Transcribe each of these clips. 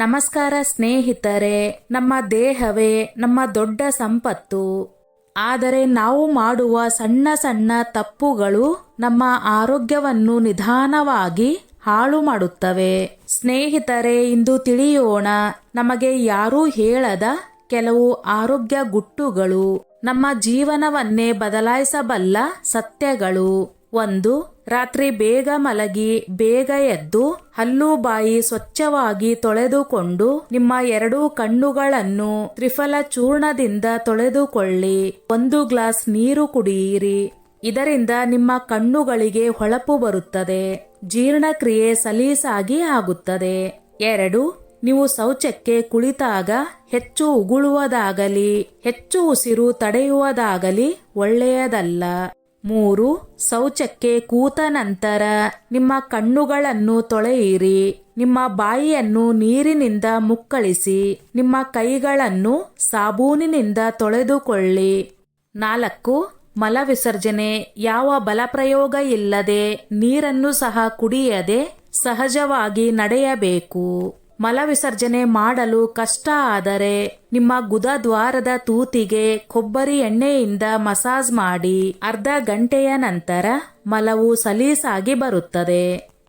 ನಮಸ್ಕಾರ ಸ್ನೇಹಿತರೆ. ನಮ್ಮ ದೇಹವೇ ನಮ್ಮ ದೊಡ್ಡ ಸಂಪತ್ತು. ಆದರೆ ನಾವು ಮಾಡುವ ಸಣ್ಣ ಸಣ್ಣ ತಪ್ಪುಗಳು ನಮ್ಮ ಆರೋಗ್ಯವನ್ನು ನಿಧಾನವಾಗಿ ಹಾಳು ಮಾಡುತ್ತವೆ. ಸ್ನೇಹಿತರೆ, ಇಂದು ತಿಳಿಯೋಣ ನಮಗೆ ಯಾರೂ ಹೇಳದ ಕೆಲವು ಆರೋಗ್ಯ ಗುಟ್ಟುಗಳು, ನಮ್ಮ ಜೀವನವನ್ನೇ ಬದಲಾಯಿಸಬಲ್ಲ ಸತ್ಯಗಳು. 1. ರಾತ್ರಿ ಬೇಗ ಮಲಗಿ ಬೇಗ ಎದ್ದು ಹಲ್ಲು ಬಾಯಿ ಸ್ವಚ್ಛವಾಗಿ ತೊಳೆದುಕೊಂಡು ನಿಮ್ಮ 2 ಕಣ್ಣುಗಳನ್ನು ತ್ರಿಫಲ ಚೂರ್ಣದಿಂದ ತೊಳೆದುಕೊಳ್ಳಿ. 1 ಗ್ಲಾಸ್ ನೀರು ಕುಡಿಯಿರಿ. ಇದರಿಂದ ನಿಮ್ಮ ಕಣ್ಣುಗಳಿಗೆ ಹೊಳಪು ಬರುತ್ತದೆ, ಜೀರ್ಣಕ್ರಿಯೆ ಸಲೀಸಾಗಿ ಆಗುತ್ತದೆ. 2. ನೀವು ಶೌಚಕ್ಕೆ ಕುಳಿತಾಗ ಹೆಚ್ಚು ಉಗುಳುವುದಾಗಲಿ ಹೆಚ್ಚು ಉಸಿರು ತಡೆಯುವುದಾಗಲಿ ಒಳ್ಳೆಯದಲ್ಲ. 3. ಶೌಚಕ್ಕೆ ಕೂತ ನಂತರ ನಿಮ್ಮ ಕಣ್ಣುಗಳನ್ನು ತೊಳೆಯಿರಿ. ನಿಮ್ಮ ಬಾಯಿಯನ್ನು ನೀರಿನಿಂದ ಮುಕ್ಕಳಿಸಿ ನಿಮ್ಮ ಕೈಗಳನ್ನು ಸಾಬೂನಿನಿಂದ ತೊಳೆದುಕೊಳ್ಳಿ. 4. ಮಲ ವಿಸರ್ಜನೆ ಯಾವ ಬಲಪ್ರಯೋಗ ಇಲ್ಲದೆ ನೀರನ್ನು ಸಹ ಕುಡಿಯದೆ ಸಹಜವಾಗಿ ನಡೆಯಬೇಕು. ಮಲ ವಿಸರ್ಜನೆ ಮಾಡಲು ಕಷ್ಟ ಆದರೆ ನಿಮ್ಮ ಗುದದ್ವಾರದ ತೂತಿಗೆ ಕೊಬ್ಬರಿ ಎಣ್ಣೆಯಿಂದ ಮಸಾಜ್ ಮಾಡಿ. ಅರ್ಧ ಗಂಟೆಯ ನಂತರ ಮಲವು ಸಲೀಸಾಗಿ ಬರುತ್ತದೆ.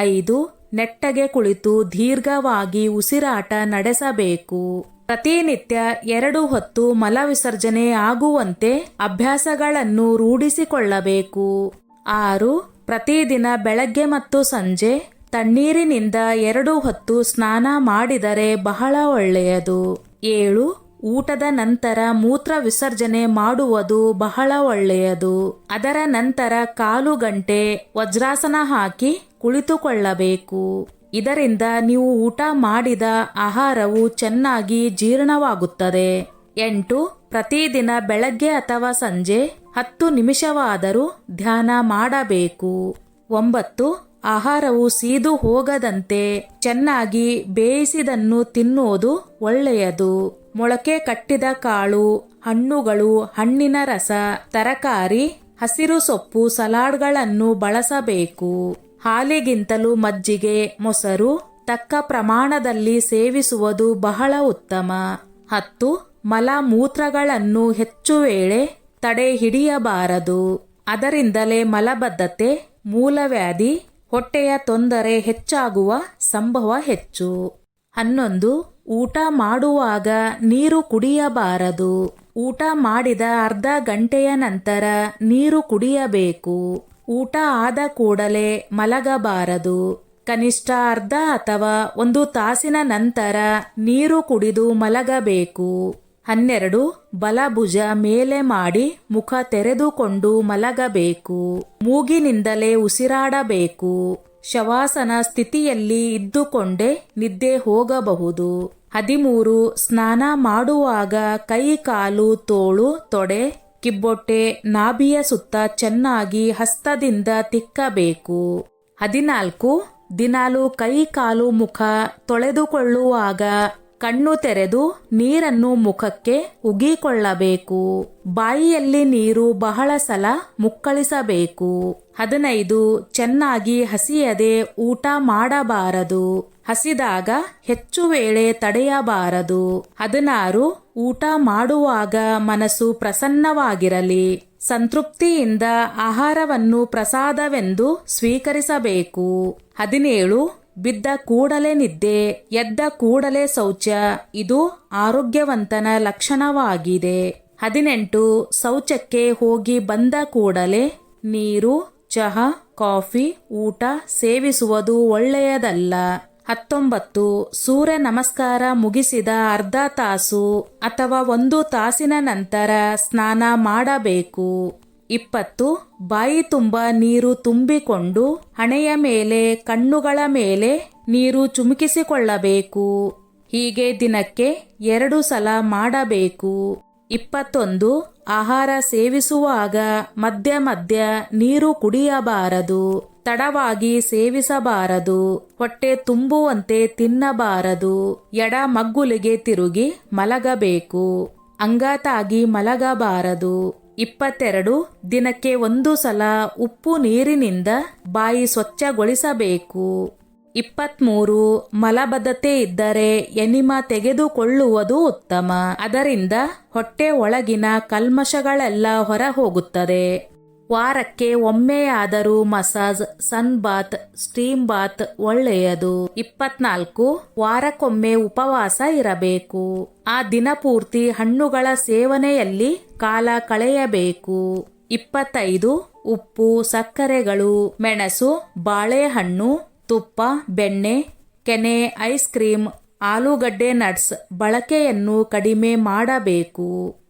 5. ನೆಟ್ಟಗೆ ಕುಳಿತು ದೀರ್ಘವಾಗಿ ಉಸಿರಾಟ ನಡೆಸಬೇಕು. ಪ್ರತಿನಿತ್ಯ 2 ಹೊತ್ತು ಮಲ ವಿಸರ್ಜನೆ ಆಗುವಂತೆ ಅಭ್ಯಾಸಗಳನ್ನು ರೂಢಿಸಿಕೊಳ್ಳಬೇಕು. 6. ಪ್ರತಿದಿನ ಬೆಳಗ್ಗೆ ಮತ್ತು ಸಂಜೆ ತಣ್ಣೀರಿನಿಂದ 2 ಹೊತ್ತು ಸ್ನಾನ ಮಾಡಿದರೆ ಬಹಳ ಒಳ್ಳೆಯದು. 7. ಊಟದ ನಂತರ ಮೂತ್ರ ವಿಸರ್ಜನೆ ಮಾಡುವುದು ಬಹಳ ಒಳ್ಳೆಯದು. ಅದರ ನಂತರ 1/4 ಗಂಟೆ ವಜ್ರಾಸನ ಹಾಕಿ ಕುಳಿತುಕೊಳ್ಳಬೇಕು. ಇದರಿಂದ ನೀವು ಊಟ ಮಾಡಿದ ಆಹಾರವು ಚೆನ್ನಾಗಿ ಜೀರ್ಣವಾಗುತ್ತದೆ. 8. ಪ್ರತಿದಿನ ಬೆಳಗ್ಗೆ ಅಥವಾ ಸಂಜೆ 10 ನಿಮಿಷವಾದರೂ ಧ್ಯಾನ ಮಾಡಬೇಕು. 9. ಆಹಾರವು ಸೀದು ಹೋಗದಂತೆ ಚೆನ್ನಾಗಿ ಬೇಯಿಸಿದನ್ನು ತಿನ್ನುವುದು ಒಳ್ಳೆಯದು. ಮೊಳಕೆ ಕಟ್ಟಿದ ಕಾಳು, ಹಣ್ಣುಗಳು, ಹಣ್ಣಿನ ರಸ, ತರಕಾರಿ, ಹಸಿರು ಸೊಪ್ಪು, ಸಲಾಡ್ಗಳನ್ನು ಬಳಸಬೇಕು. ಹಾಲಿಗಿಂತಲೂ ಮಜ್ಜಿಗೆ, ಮೊಸರು ತಕ್ಕ ಪ್ರಮಾಣದಲ್ಲಿ ಸೇವಿಸುವುದು ಬಹಳ ಉತ್ತಮ. 10. ಮಲ ಮೂತ್ರಗಳನ್ನು ಹೆಚ್ಚು ವೇಳೆ ತಡೆ ಹಿಡಿಯಬಾರದು. ಅದರಿಂದಲೇ ಮಲಬದ್ಧತೆ, ಮೂಲವ್ಯಾಧಿ, ಹೊಟ್ಟೆಯ ತೊಂದರೆ ಹೆಚ್ಚಾಗುವ ಸಂಭವ ಹೆಚ್ಚು. 11. ಊಟ ಮಾಡುವಾಗ ನೀರು ಕುಡಿಯಬಾರದು. ಊಟ ಮಾಡಿದ ಅರ್ಧ ಗಂಟೆಯ ನಂತರ ನೀರು ಕುಡಿಯಬೇಕು. ಊಟ ಆದ ಕೂಡಲೇ ಮಲಗಬಾರದು. ಕನಿಷ್ಠ ಅರ್ಧ ಅಥವಾ 1 ತಾಸಿನ ನಂತರ ನೀರು ಕುಡಿದು ಮಲಗಬೇಕು. 12. ಬಲಭುಜ ಮೇಲೆ ಮಾಡಿ ಮುಖ ತೆರೆದುಕೊಂಡು ಮಲಗಬೇಕು. ಮೂಗಿನಿಂದಲೇ ಉಸಿರಾಡಬೇಕು. ಶವಾಸನ ಸ್ಥಿತಿಯಲ್ಲಿ ಇದ್ದುಕೊಂಡೇ ನಿದ್ದೆ ಹೋಗಬಹುದು. 13. ಸ್ನಾನ ಮಾಡುವಾಗ ಕೈ ಕಾಲು ತೋಳು ತೊಡೆ ಕಿಬ್ಬೊಟ್ಟೆ ನಾಭಿಯ ಸುತ್ತ ಚೆನ್ನಾಗಿ ಹಸ್ತದಿಂದ ತಿಕ್ಕಬೇಕು. 14. ದಿನಾಲು ಕೈ ಕಾಲು ಮುಖ ತೊಳೆದುಕೊಳ್ಳುವಾಗ ಕಣ್ಣು ತೆರೆದು ನೀರನ್ನು ಮುಖಕ್ಕೆ ಉಗಿಕೊಳ್ಳಬೇಕು. ಬಾಯಿಯಲ್ಲಿ ನೀರು ಬಹಳ ಸಲ ಮುಕ್ಕಳಿಸಬೇಕು. 15. ಚೆನ್ನಾಗಿ ಹಸಿಯದೆ ಊಟ ಮಾಡಬಾರದು. ಹಸಿದಾಗ ಹೆಚ್ಚು ವೇಳೆ ತಡೆಯಬಾರದು. 16. ಊಟ ಮಾಡುವಾಗ ಮನಸ್ಸು ಪ್ರಸನ್ನವಾಗಿರಲಿ. ಸಂತೃಪ್ತಿಯಿಂದ ಆಹಾರವನ್ನು ಪ್ರಸಾದವೆಂದು ಸ್ವೀಕರಿಸಬೇಕು. 17. ಬಿದ್ದ ಕೂಡಲೇ ನಿದ್ದೆ, ಎದ್ದ ಕೂಡಲೇ ಶೌಚ ಇದು ಆರೋಗ್ಯವಂತನ ಲಕ್ಷಣವಾಗಿದೆ. 18. ಶೌಚಕ್ಕೆ ಹೋಗಿ ಬಂದ ಕೂಡಲೇ ನೀರು, ಚಹಾ, ಕಾಫಿ, ಊಟ ಸೇವಿಸುವುದು ಒಳ್ಳೆಯದಲ್ಲ. 19. ಸೂರ್ಯ ನಮಸ್ಕಾರ ಮುಗಿಸಿದ ಅರ್ಧ ತಾಸು ಅಥವಾ 1 ತಾಸಿನ ನಂತರ ಸ್ನಾನ ಮಾಡಬೇಕು. 20. ಬಾಯಿ ತುಂಬ ನೀರು ತುಂಬಿಕೊಂಡು ಹಣೆಯ ಮೇಲೆ, ಕಣ್ಣುಗಳ ಮೇಲೆ ನೀರು ಚುಮುಕಿಸಿಕೊಳ್ಳಬೇಕು. ಹೀಗೆ ದಿನಕ್ಕೆ 2 ಸಲ ಮಾಡಬೇಕು. 21. ಆಹಾರ ಸೇವಿಸುವಾಗ ಮಧ್ಯ ಮಧ್ಯ ನೀರು ಕುಡಿಯಬಾರದು. ತಡವಾಗಿ ಸೇವಿಸಬಾರದು. ಹೊಟ್ಟೆ ತುಂಬುವಂತೆ ತಿನ್ನಬಾರದು. ಎಡ ಮಗ್ಗುಲಿಗೆ ತಿರುಗಿ ಮಲಗಬೇಕು. ಅಂಗಾತಾಗಿ ಮಲಗಬಾರದು. 22. ದಿನಕ್ಕೆ 1 ಸಲ ಉಪ್ಪು ನೀರಿನಿಂದ ಬಾಯಿ ಸ್ವಚ್ಛಗೊಳಿಸಬೇಕು. 23 ಮಲಬದ್ಧತೆ ಇದ್ದರೆ ಎನಿಮಾ ತೆಗೆದುಕೊಳ್ಳುವುದು ಉತ್ತಮ. ಅದರಿಂದ ಹೊಟ್ಟೆ ಒಳಗಿನ ಕಲ್ಮಶಗಳೆಲ್ಲ ಹೊರ ಹೋಗುತ್ತದೆ. ವಾರಕ್ಕೆ ಒಮ್ಮೆಯಾದರೂ ಮಸಾಜ್, ಸನ್ ಬಾತ್, ಸ್ಟೀಮ್ ಬಾತ್ ಒಳ್ಳೆಯದು. 24 ವಾರಕ್ಕೊಮ್ಮೆ ಉಪವಾಸ ಇರಬೇಕು. ಆ ದಿನ ಪೂರ್ತಿ ಹಣ್ಣುಗಳ ಸೇವನೆಯಲ್ಲಿ ಕಾಲ ಕಳೆಯಬೇಕು. 25 ಉಪ್ಪು, ಸಕ್ಕರೆಗಳು, ಮೆಣಸು, ಬಾಳೆಹಣ್ಣು, ತುಪ್ಪ, ಬೆಣ್ಣೆ, ಕೆನೆ, ಐಸ್ ಕ್ರೀಮ್, ಆಲೂಗಡ್ಡೆ ನಟ್ಸ್ ಬಳಕೆಯನ್ನು ಕಡಿಮೆ ಮಾಡಬೇಕು.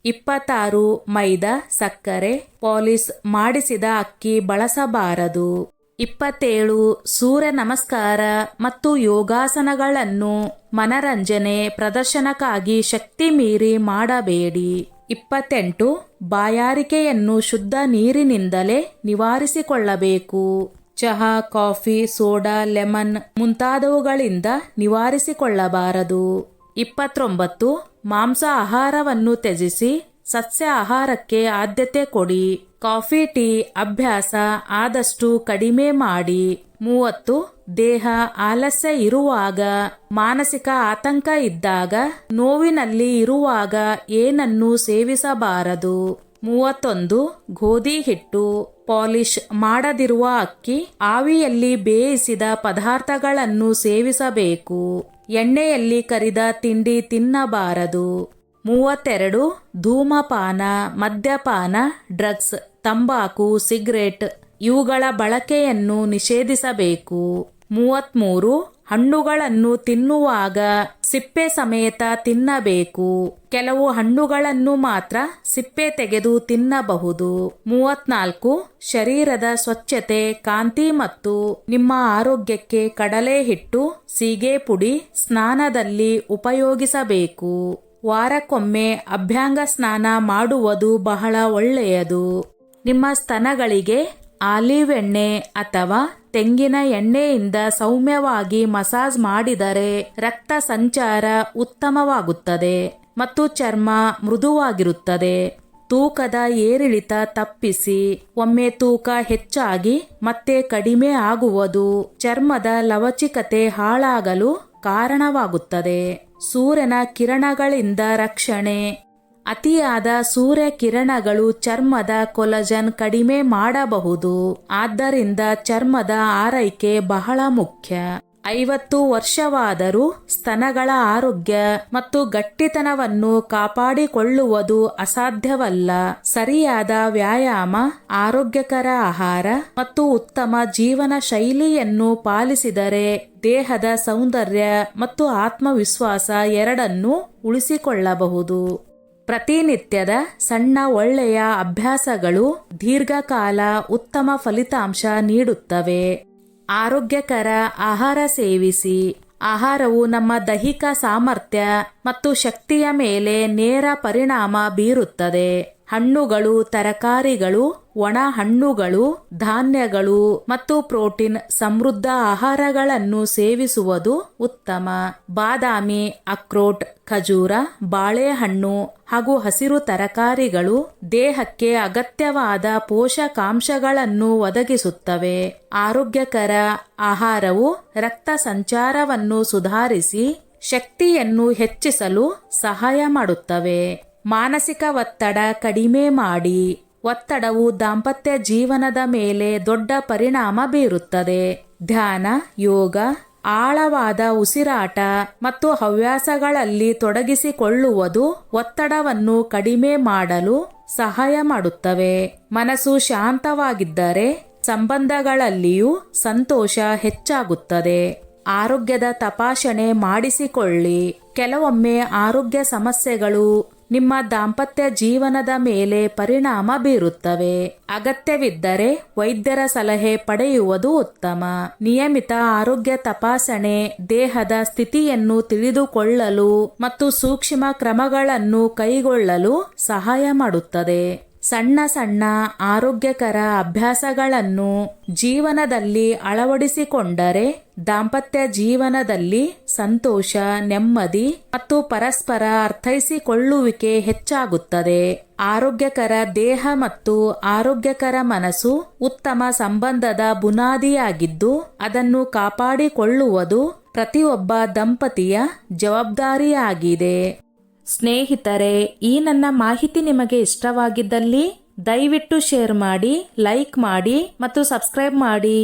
26 ಮೈದಾ, ಸಕ್ಕರೆ, ಪಾಲಿಶ್ ಮಾಡಿಸಿದ ಅಕ್ಕಿ ಬಳಸಬಾರದು. 27 ಸೂರ್ಯ ನಮಸ್ಕಾರ ಮತ್ತು ಯೋಗಾಸನಗಳನ್ನು ಮನರಂಜನೆ, ಪ್ರದರ್ಶನಕ್ಕಾಗಿ ಶಕ್ತಿ ಮೀರಿ ಮಾಡಬೇಡಿ. 28 ಬಾಯಾರಿಕೆಯನ್ನು ಶುದ್ಧ ನೀರಿನಿಂದಲೇ ನಿವಾರಿಸಿಕೊಳ್ಳಬೇಕು. ಚಹಾ, ಕಾಫಿ, ಸೋಡಾ, ಲೆಮನ್ ಮುಂತಾದವುಗಳಿಂದ ನಿವಾರಿಸಿಕೊಳ್ಳಬಾರದು. 29 ಮಾಂಸ ಆಹಾರವನ್ನು ತ್ಯಜಿಸಿ ಸಸ್ಯ ಆಹಾರಕ್ಕೆ ಆದ್ಯತೆ ಕೊಡಿ. ಕಾಫಿ, ಟೀ ಅಭ್ಯಾಸ ಆದಷ್ಟು ಕಡಿಮೆ ಮಾಡಿ. 30 ದೇಹ ಆಲಸ್ಯ ಇರುವಾಗ, ಮಾನಸಿಕ ಆತಂಕ ಇದ್ದಾಗ, ನೋವಿನಲ್ಲಿ ಇರುವಾಗ ಏನನ್ನೂ ಸೇವಿಸಬಾರದು. 31 ಗೋಧಿ ಹಿಟ್ಟು, ಪಾಲಿಶ್ ಮಾಡದಿರುವ ಅಕ್ಕಿ, ಆವಿಯಲ್ಲಿ ಬೇಯಿಸಿದ ಪದಾರ್ಥಗಳನ್ನು ಸೇವಿಸಬೇಕು. ಎಣ್ಣೆಯಲ್ಲಿ ಕರಿದ ತಿಂಡಿ ತಿನ್ನಬಾರದು. 32 ಧೂಮಪಾನ, ಮದ್ಯಪಾನ, ಡ್ರಗ್ಸ್, ತಂಬಾಕು, ಸಿಗರೇಟ್ ಇವುಗಳ ಬಳಕೆಯನ್ನು ನಿಷೇಧಿಸಬೇಕು. 33 ಹಣ್ಣುಗಳನ್ನು ತಿನ್ನುವಾಗ ಸಿಪ್ಪೆ ಸಮೇತ ತಿನ್ನಬೇಕು. ಕೆಲವು ಹಣ್ಣುಗಳನ್ನು ಮಾತ್ರ ಸಿಪ್ಪೆ ತೆಗೆದು ತಿನ್ನಬಹುದು. 34 ಶರೀರದ ಸ್ವಚ್ಛತೆ, ಕಾಂತಿ ಮತ್ತು ನಿಮ್ಮ ಆರೋಗ್ಯಕ್ಕೆ ಕಡಲೆ ಹಿಟ್ಟು, ಸೀಗೆ ಪುಡಿ ಸ್ನಾನದಲ್ಲಿ ಉಪಯೋಗಿಸಬೇಕು. ವಾರಕ್ಕೊಮ್ಮೆ ಅಭ್ಯಂಗ ಸ್ನಾನ ಮಾಡುವುದು ಬಹಳ ಒಳ್ಳೆಯದು. ನಿಮ್ಮ ಸ್ತನಗಳಿಗೆ ಆಲಿವ್ ಎಣ್ಣೆ ಅಥವಾ ತೆಂಗಿನ ಎಣ್ಣೆಯಿಂದ ಸೌಮ್ಯವಾಗಿ ಮಸಾಜ್ ಮಾಡಿದರೆ ರಕ್ತ ಸಂಚಾರ ಉತ್ತಮವಾಗುತ್ತದೆ ಮತ್ತು ಚರ್ಮ ಮೃದುವಾಗಿರುತ್ತದೆ. ತೂಕದ ಏರಿಳಿತ ತಪ್ಪಿಸಿ. ಒಮ್ಮೆ ತೂಕ ಹೆಚ್ಚಾಗಿ ಮತ್ತೆ ಕಡಿಮೆ ಆಗುವುದು ಚರ್ಮದ ಲವಚಿಕತೆ ಹಾಳಾಗಲು ಕಾರಣವಾಗುತ್ತದೆ. ಸೂರ್ಯನ ಕಿರಣಗಳಿಂದ ರಕ್ಷಣೆ. ಅತಿಯಾದ ಸೂರ್ಯ ಕಿರಣಗಳು ಚರ್ಮದ ಕೊಲಜನ್ ಕಡಿಮೆ ಮಾಡಬಹುದು. ಆದ್ದರಿಂದ ಚರ್ಮದ ಆರೈಕೆ ಬಹಳ ಮುಖ್ಯ. 50 ವರ್ಷವಾದರೂ ಸ್ತನಗಳ ಆರೋಗ್ಯ ಮತ್ತು ಗಟ್ಟಿತನವನ್ನು ಕಾಪಾಡಿಕೊಳ್ಳುವುದು ಅಸಾಧ್ಯವಲ್ಲ. ಸರಿಯಾದ ವ್ಯಾಯಾಮ, ಆರೋಗ್ಯಕರ ಆಹಾರ ಮತ್ತು ಉತ್ತಮ ಜೀವನ ಶೈಲಿಯನ್ನು ಪಾಲಿಸಿದರೆ ದೇಹದ ಸೌಂದರ್ಯ ಮತ್ತು ಆತ್ಮವಿಶ್ವಾಸ ಎರಡನ್ನೂ ಉಳಿಸಿಕೊಳ್ಳಬಹುದು. ಪ್ರತಿನಿತ್ಯದ ಸಣ್ಣ ಒಳ್ಳೆಯ ಅಭ್ಯಾಸಗಳು ದೀರ್ಘಕಾಲ ಉತ್ತಮ ಫಲಿತಾಂಶ ನೀಡುತ್ತವೆ. ಆರೋಗ್ಯಕರ ಆಹಾರ ಸೇವಿಸಿ. ಆಹಾರವು ನಮ್ಮ ದೈಹಿಕ ಸಾಮರ್ಥ್ಯ ಮತ್ತು ಶಕ್ತಿಯ ಮೇಲೆ ನೇರ ಪರಿಣಾಮ ಬೀರುತ್ತದೆ. ಹಣ್ಣುಗಳು, ತರಕಾರಿಗಳು, ಒಣ ಹಣ್ಣುಗಳು, ಧಾನ್ಯಗಳು ಮತ್ತು ಪ್ರೋಟೀನ್ ಸಮೃದ್ಧ ಆಹಾರಗಳನ್ನು ಸೇವಿಸುವುದು ಉತ್ತಮ. ಬಾದಾಮಿ, ಅಕ್ರೋಟ್, ಖಜೂರ, ಬಾಳೆಹಣ್ಣು ಹಾಗೂ ಹಸಿರು ತರಕಾರಿಗಳು ದೇಹಕ್ಕೆ ಅಗತ್ಯವಾದ ಪೋಷಕಾಂಶಗಳನ್ನು ಒದಗಿಸುತ್ತವೆ. ಆರೋಗ್ಯಕರ ಆಹಾರವು ರಕ್ತ ಸಂಚಾರವನ್ನು ಸುಧಾರಿಸಿ ಶಕ್ತಿಯನ್ನು ಹೆಚ್ಚಿಸಲು ಸಹಾಯ ಮಾಡುತ್ತವೆ. ಮಾನಸಿಕ ಒತ್ತಡ ಕಡಿಮೆ ಮಾಡಿ. ಒತ್ತಡವು ದಾಂಪತ್ಯ ಜೀವನದ ಮೇಲೆ ದೊಡ್ಡ ಪರಿಣಾಮ ಬೀರುತ್ತದೆ. ಧ್ಯಾನ, ಯೋಗ, ಆಳವಾದ ಉಸಿರಾಟ ಮತ್ತು ಹವ್ಯಾಸಗಳಲ್ಲಿ ತೊಡಗಿಸಿಕೊಳ್ಳುವುದು ಒತ್ತಡವನ್ನು ಕಡಿಮೆ ಮಾಡಲು ಸಹಾಯ ಮಾಡುತ್ತವೆ. ಮನಸ್ಸು ಶಾಂತವಾಗಿದ್ದರೆ ಸಂಬಂಧಗಳಲ್ಲಿಯೂ ಸಂತೋಷ ಹೆಚ್ಚಾಗುತ್ತದೆ. ಆರೋಗ್ಯದ ತಪಾಸಣೆ ಮಾಡಿಸಿಕೊಳ್ಳಿ. ಕೆಲವೊಮ್ಮೆ ಆರೋಗ್ಯ ಸಮಸ್ಯೆಗಳು ನಿಮ್ಮ ದಾಂಪತ್ಯ ಜೀವನದ ಮೇಲೆ ಪರಿಣಾಮ ಬೀರುತ್ತವೆ. ಅಗತ್ಯವಿದ್ದರೆ ವೈದ್ಯರ ಸಲಹೆ ಪಡೆಯುವುದು ಉತ್ತಮ. ನಿಯಮಿತ ಆರೋಗ್ಯ ತಪಾಸಣೆ ದೇಹದ ಸ್ಥಿತಿಯನ್ನು ತಿಳಿದುಕೊಳ್ಳಲು ಮತ್ತು ಸೂಕ್ಷ್ಮ ಕ್ರಮಗಳನ್ನು ಕೈಗೊಳ್ಳಲು ಸಹಾಯ ಮಾಡುತ್ತದೆ. ಸಣ್ಣ ಸಣ್ಣ ಆರೋಗ್ಯಕರ ಅಭ್ಯಾಸಗಳನ್ನು ಜೀವನದಲ್ಲಿ ಅಳವಡಿಸಿಕೊಂಡರೆ ದಾಂಪತ್ಯ ಜೀವನದಲ್ಲಿ ಸಂತೋಷ, ನೆಮ್ಮದಿ ಮತ್ತು ಪರಸ್ಪರ ಅರ್ಥೈಸಿಕೊಳ್ಳುವಿಕೆ ಹೆಚ್ಚಾಗುತ್ತದೆ. ಆರೋಗ್ಯಕರ ದೇಹ ಮತ್ತು ಆರೋಗ್ಯಕರ ಮನಸ್ಸು ಉತ್ತಮ ಸಂಬಂಧದ ಬುನಾದಿಯಾಗಿದ್ದು, ಅದನ್ನು ಕಾಪಾಡಿಕೊಳ್ಳುವುದು ಪ್ರತಿಯೊಬ್ಬ ದಂಪತಿಯ ಜವಾಬ್ದಾರಿಯಾಗಿದೆ. ಸ್ನೇಹಿತರೆ, ಈ ನನ್ನ ಮಾಹಿತಿ ನಿಮಗೆ ಇಷ್ಟವಾಗಿದ್ದಲ್ಲಿ ದಯವಿಟ್ಟು ಶೇರ್ ಮಾಡಿ, ಲೈಕ್ ಮಾಡಿ ಮತ್ತು ಸಬ್ಸ್ಕ್ರೈಬ್ ಮಾಡಿ.